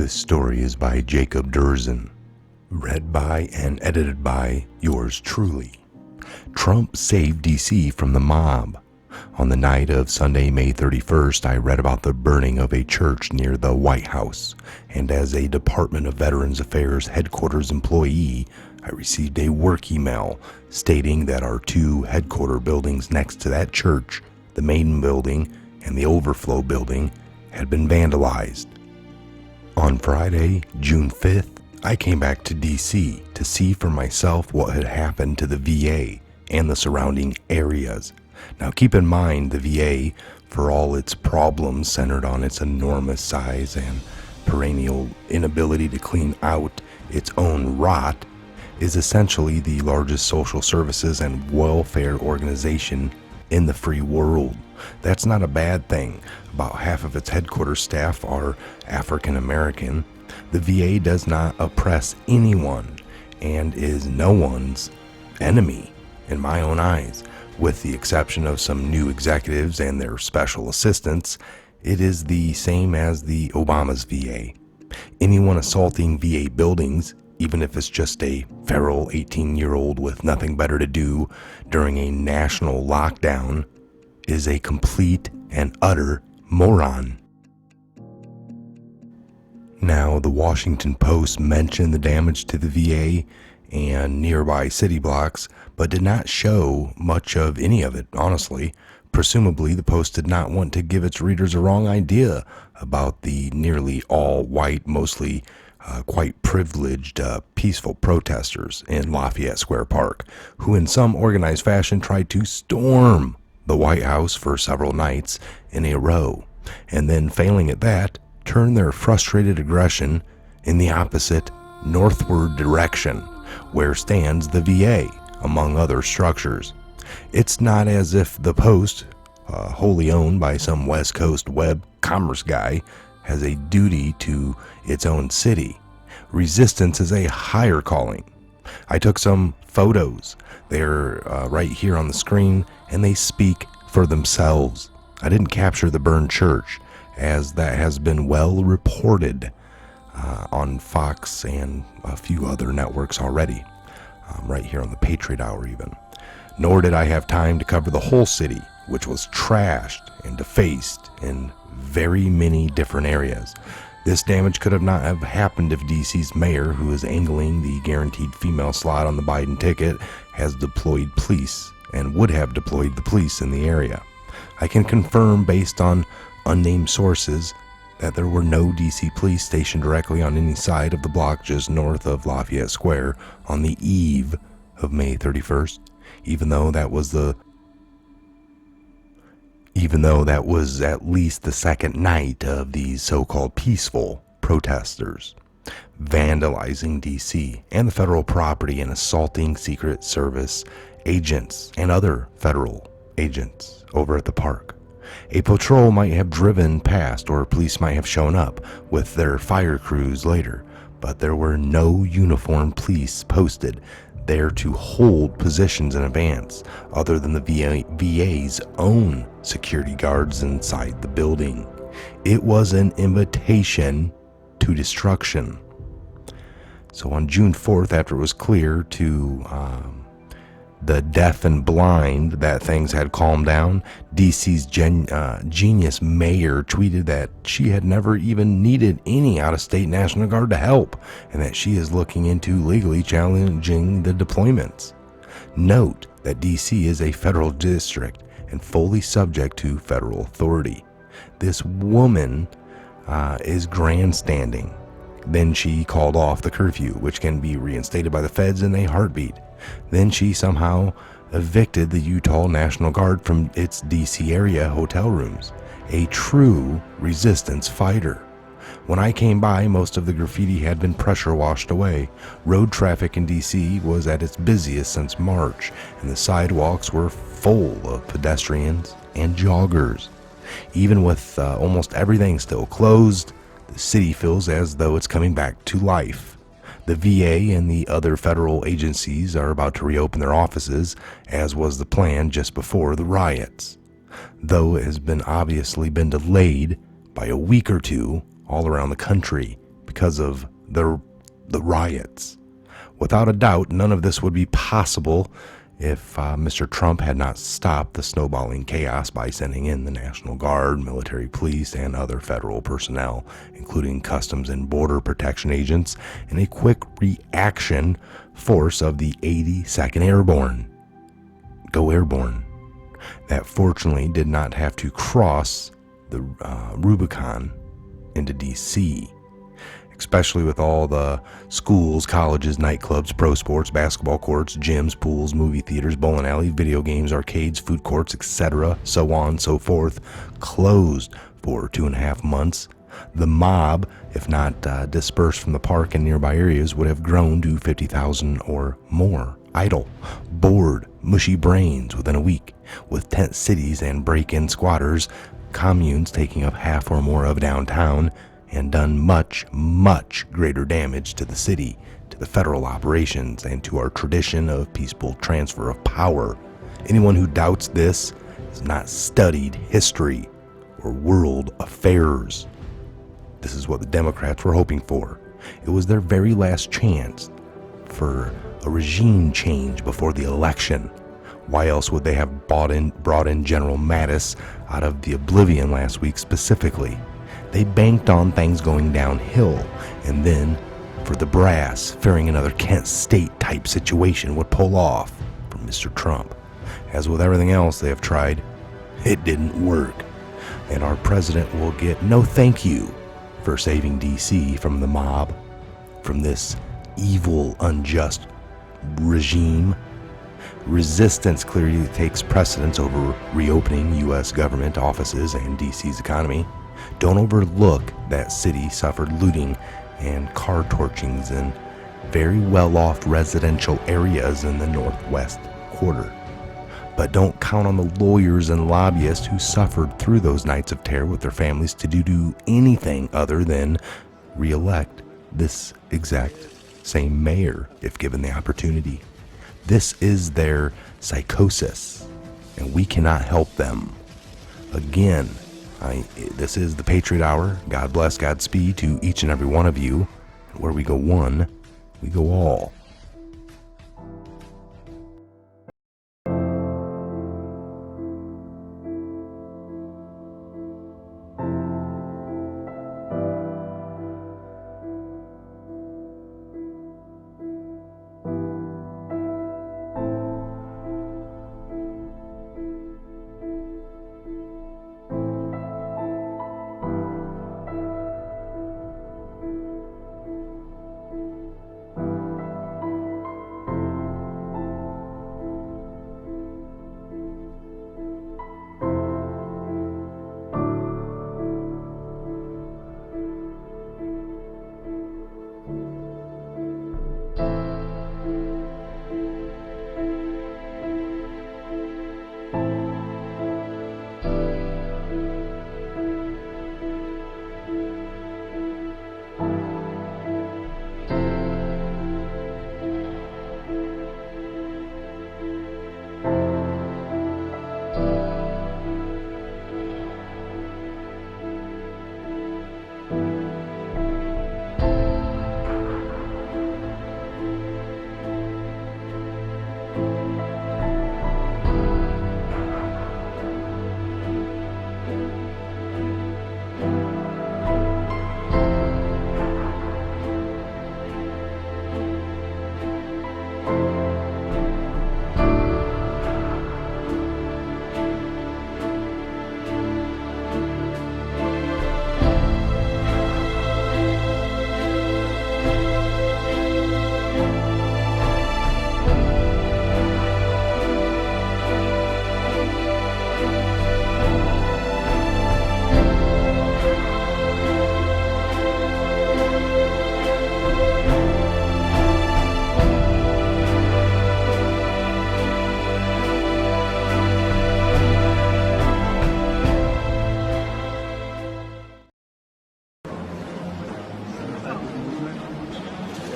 This story is by Jacob Durzen, read by and edited by yours truly. Trump saved D.C. from the mob. On the night of Sunday, May 31st, I read about the burning of a church near the White House, and as a Department of Veterans Affairs headquarters employee, I received a work email stating that our two headquarter buildings next to that church, the main building and the overflow building, had been vandalized. On Friday, June 5th, I came back to D.C. to see for myself what had happened to the VA and the surrounding areas. Now keep in mind, the VA, for all its problems centered on its enormous size and perennial inability to clean out its own rot, is essentially the largest social services and welfare organization in the free world. That's not a bad thing. About half of its headquarters staff are African American. The VA does not oppress anyone and is no one's enemy in my own eyes. With the exception of some new executives and their special assistants, it is the same as the Obama's VA. Anyone assaulting VA buildings, even if it's just a feral 18-year-old with nothing better to do during a national lockdown, is a complete and utter moron. Now, the Washington Post mentioned the damage to the VA and nearby city blocks, but did not show much of any of it, honestly. Presumably, the Post did not want to give its readers a wrong idea about the nearly all-white, mostly quite privileged, peaceful protesters in Lafayette Square Park, who in some organized fashion tried to storm the White House for several nights in a row, and then failing at that, turn their frustrated aggression in the opposite northward direction, where stands the VA, among other structures. It's not as if the Post, wholly owned by some West Coast web commerce guy, has a duty to its own city. Resistance is a higher calling. I took some photos. They're right here on the screen, and they speak for themselves. I didn't capture the burned church, as that has been well reported on Fox and a few other networks already, right here on the Patriot Hour even. Nor did I have time to cover the whole city, which was trashed and defaced in very many different areas. This damage could not have happened if DC's mayor, who is angling the guaranteed female slot on the Biden ticket, has deployed police and would have deployed the police in the area. I can confirm, based on unnamed sources, that there were no DC police stationed directly on any side of the block just north of Lafayette Square on the eve of May 31st, even though that was at least the second night of these so-called peaceful protesters vandalizing DC and the federal property and assaulting Secret Service agents and other federal agents over at the park. A patrol might have driven past, or police might have shown up with their fire crews later, but there were no uniformed police posted there to hold positions in advance, other than the VA's own security guards inside the building. It was an invitation to destruction. So on June 4th, after it was clear to the deaf and blind that things had calmed down, DC's genius mayor tweeted that she had never even needed any out-of-state National Guard to help, and that she is looking into legally challenging the deployments. Note that DC is a federal district and fully subject to federal authority. This woman is grandstanding. Then she called off the curfew, which can be reinstated by the feds in a heartbeat. Then she somehow evicted the Utah National Guard from its DC area hotel rooms. A true resistance fighter. When I came by, most of the graffiti had been pressure washed away. Road traffic in DC was at its busiest since March, and the sidewalks were full of pedestrians and joggers. Even with almost everything still closed, the city feels as though it's coming back to life. The VA and the other federal agencies are about to reopen their offices, as was the plan just before the riots. Though it has obviously been delayed by a week or two all around the country because of the riots. Without a doubt, none of this would be possible if Mr. Trump had not stopped the snowballing chaos by sending in the National Guard, military police, and other federal personnel, including Customs and Border Protection agents, and a quick reaction force of the 82nd Airborne. Go Airborne. That fortunately did not have to cross the Rubicon into D.C., especially with all the schools, colleges, nightclubs, pro sports, basketball courts, gyms, pools, movie theaters, bowling alleys, video games, arcades, food courts, etc., so on and so forth, closed for 2.5 months. The mob, if not dispersed from the park and nearby areas, would have grown to 50,000 or more, idle, bored, mushy brains within a week, with tent cities and break-in squatters, communes taking up half or more of downtown, and done much, much greater damage to the city, to the federal operations, and to our tradition of peaceful transfer of power. Anyone who doubts this has not studied history or world affairs. This is what the Democrats were hoping for. It was their very last chance for a regime change before the election. Why else would they have brought in General Mattis out of the oblivion last week specifically? They banked on things going downhill, and then, for the brass, fearing another Kent State type situation would pull off from Mr. Trump. As with everything else they have tried, it didn't work. And our president will get no thank you for saving D.C. from the mob, from this evil, unjust regime. Resistance clearly takes precedence over reopening U.S. government offices and D.C.'s economy. Don't overlook that city suffered looting and car torchings in very well-off residential areas in the northwest quarter. But don't count on the lawyers and lobbyists who suffered through those nights of terror with their families to do anything other than re-elect this exact same mayor if given the opportunity. This is their psychosis, and we cannot help them. Again, this is the Patriot Hour. God bless, Godspeed to each and every one of you. Where we go one, we go all.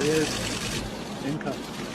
There is income.